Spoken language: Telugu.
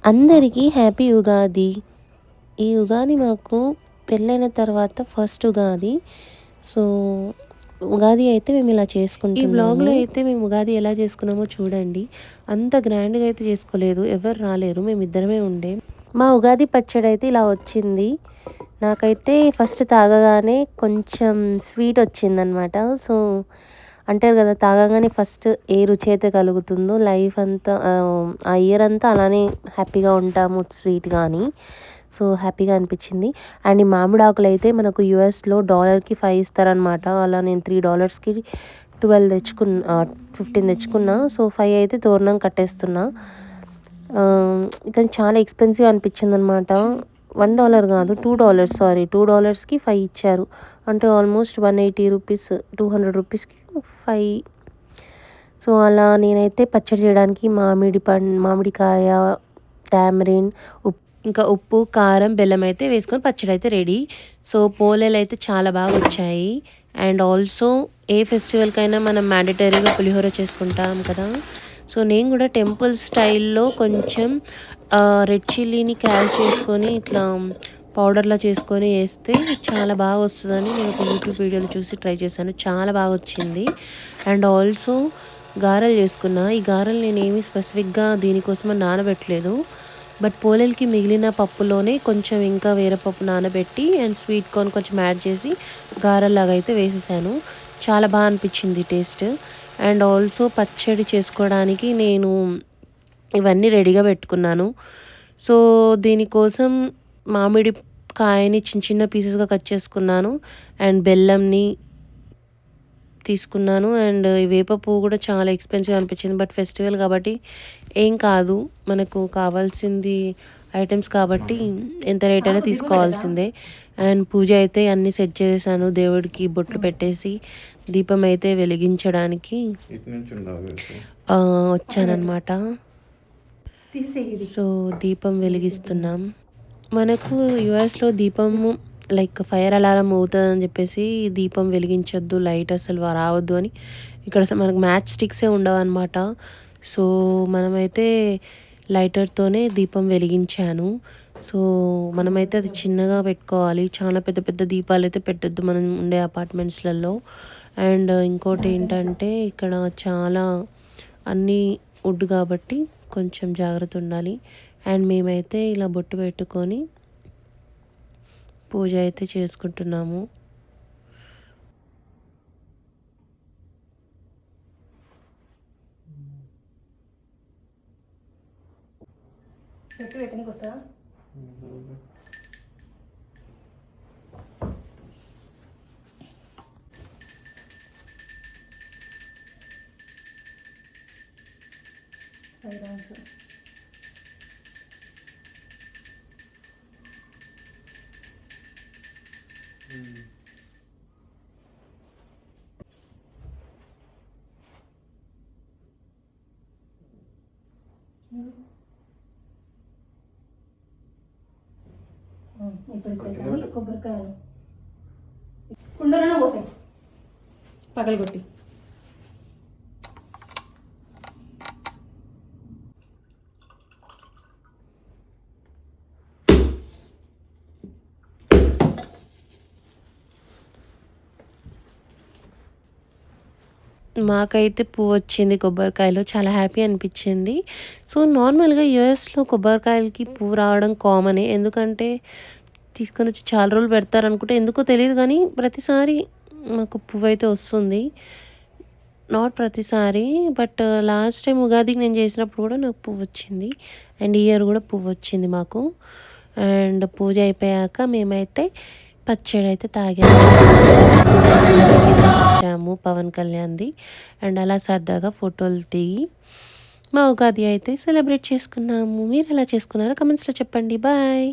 అందరికీ హ్యాపీ ఉగాది. ఈ ఉగాది మాకు పెళ్ళైన తర్వాత ఫస్ట్ ఉగాది. సో, ఉగాది అయితే మేము ఇలా చేసుకుంటున్నాము. ఈ వ్లాగ్‌లో అయితే మేము ఉగాది ఎలా చేసుకున్నామో చూడండి. అంత గ్రాండ్‌గా అయితే చేసుకోలేదు. ఎవరు రాలేరు. మేమిద్దరమే ఉండే. మా ఉగాది పచ్చడి అయితే ఇలా వచ్చింది. నాకైతే ఫస్ట్ తాగగానే కొంచెం స్వీట్ వచ్చిందనమాట. సో, అంటారు కదా, తాగగానే ఫస్ట్ ఏ రుచి అయితే కలుగుతుందో లైఫ్ అంతా ఆ ఇయర్ అంతా అలానే హ్యాపీగా ఉంటాము స్వీట్ కానీ. సో హ్యాపీగా అనిపించింది. అండ్ ఈ మామిడి ఆకులు అయితే మనకు యూఎస్లో $5 ఇస్తారనమాట. అలా నేను $3కి 12 తెచ్చుకున్నా, 15 తెచ్చుకున్నా. సో 5 అయితే తోరణం కట్టేస్తున్నా. కానీ చాలా ఎక్స్పెన్సివ్ అనిపించింది అనమాట. $1 కాదు, $2, 5 ఇచ్చారు. అంటే ఆల్మోస్ట్ 180 రూపీస్, 200 రూపీస్కి 5. సో అలా నేనైతే పచ్చడి చేయడానికి మామిడికాయ, టామరిన్, ఇంకా ఉప్పు, కారం, బెల్లం అయితే వేసుకొని పచ్చడి అయితే రెడీ. సో పోలేలు అయితే చాలా బాగా వచ్చాయి. అండ్ ఆల్సో ఏ ఫెస్టివల్కైనా మనం మ్యాండేటరీగా పులిహోర చేసుకుంటాం కదా. సో నేను కూడా టెంపుల్ స్టైల్లో కొంచెం రెడ్ చిల్లీని క్రాష్ చేసుకొని ఇట్లా పౌడర్లా చేసుకొని వేస్తే చాలా బాగా వస్తుందని నేను ఒక యూట్యూబ్ వీడియోలో చూసి ట్రై చేశాను. చాలా బాగా వచ్చింది. అండ్ ఆల్సో గారెలు చేసుకున్నా. ఈ గారెలు నేనేమి స్పెసిఫిక్గా దీనికోసమని నానబెట్టలేదు. బట్ పోలేలకి మిగిలిన పప్పులోనే కొంచెం ఇంకా వేరే పప్పు నానబెట్టి అండ్ స్వీట్ కార్న్ కొంచెం యాడ్ చేసి గారెల్లాగా అయితే వేసేసాను. చాలా బాగా అనిపించింది టేస్ట్. అండ్ ఆల్సో పచ్చడి చేసుకోవడానికి నేను ఇవన్నీ రెడీగా పెట్టుకున్నాను. సో దీనికోసం మామిడి కాయని చిన్న చిన్న పీసెస్గా కట్ చేసుకున్నాను. అండ్ బెల్లంని తీసుకున్నాను. అండ్ ఈ వేప పువ్వు కూడా చాలా ఎక్స్పెన్సివ్ అనిపించింది. బట్ ఫెస్టివల్ కాబట్టి ఏం కాదు, మనకు కావాల్సింది ఐటమ్స్ కాబట్టి ఎంత రేట్ అయినా తీసుకోవాల్సిందే. అండ్ పూజ అయితే అన్నీ సెట్ చేశాను. దేవుడికి బొట్లు పెట్టేసి దీపం అయితే వెలిగించడానికి వచ్చానమాట. సో దీపం వెలిగిస్తున్నాం. మనకు యుఎస్లో దీపము లైక్ ఫైర్ అలారం అవుతుందని చెప్పేసి దీపం వెలిగించొద్దు, లైట్ అసలు రావద్దు అని ఇక్కడ మనకు మ్యాచ్ స్టిక్సే ఉండవు అనమాట. సో మనమైతే లైటర్తోనే దీపం వెలిగించాను. సో మనమైతే అది చిన్నగా పెట్టుకోవాలి. చాలా పెద్ద పెద్ద దీపాలు అయితే పెట్టొద్దు మనం ఉండే అపార్ట్మెంట్స్లలో. అండ్ ఇంకోటి ఏంటంటే ఇక్కడ చాలా అన్నీ వుడ్ కాబట్టి కొంచెం జాగ్రత్త ఉండాలి. అండ్ మేమైతే ఇలా బొట్టు పెట్టుకొని పూజ అయితే చేసుకుంటున్నాము. ఇప్పుడు కొబ్బరికాయలు కుండలోనే పోసాయి పగలగొట్టి. మాకైతే పువ్వు వచ్చింది కొబ్బరికాయలో, చాలా హ్యాపీ అనిపించింది. సో నార్మల్గా యూఎస్లో కొబ్బరికాయలకి పువ్వు రావడం కామనే. ఎందుకంటే తీసుకొని వచ్చి చాలా రోజులు పెడతారనుకుంటే ఎందుకో తెలియదు, కానీ ప్రతిసారి మాకు పువ్వు అయితే వస్తుంది. నాట్ ప్రతిసారి, బట్ లాస్ట్ టైం ఉగాదికి నేను చేసినప్పుడు కూడా నాకు పువ్వు వచ్చింది. అండ్ ఈ ఇయర్ కూడా పువ్వు వచ్చింది మాకు. అండ్ పూజ అయిపోయాక మేమైతే పచ్చడి అయితే తాగాము పవన్ కళ్యాణ్ది. అండ్ అలా సరదాగా ఫోటోలు దిగి మా ఉగాది అయితే సెలబ్రేట్ చేసుకున్నాము. మీరు ఎలా చేసుకున్నారో కమెంట్స్లో చెప్పండి. బాయ్.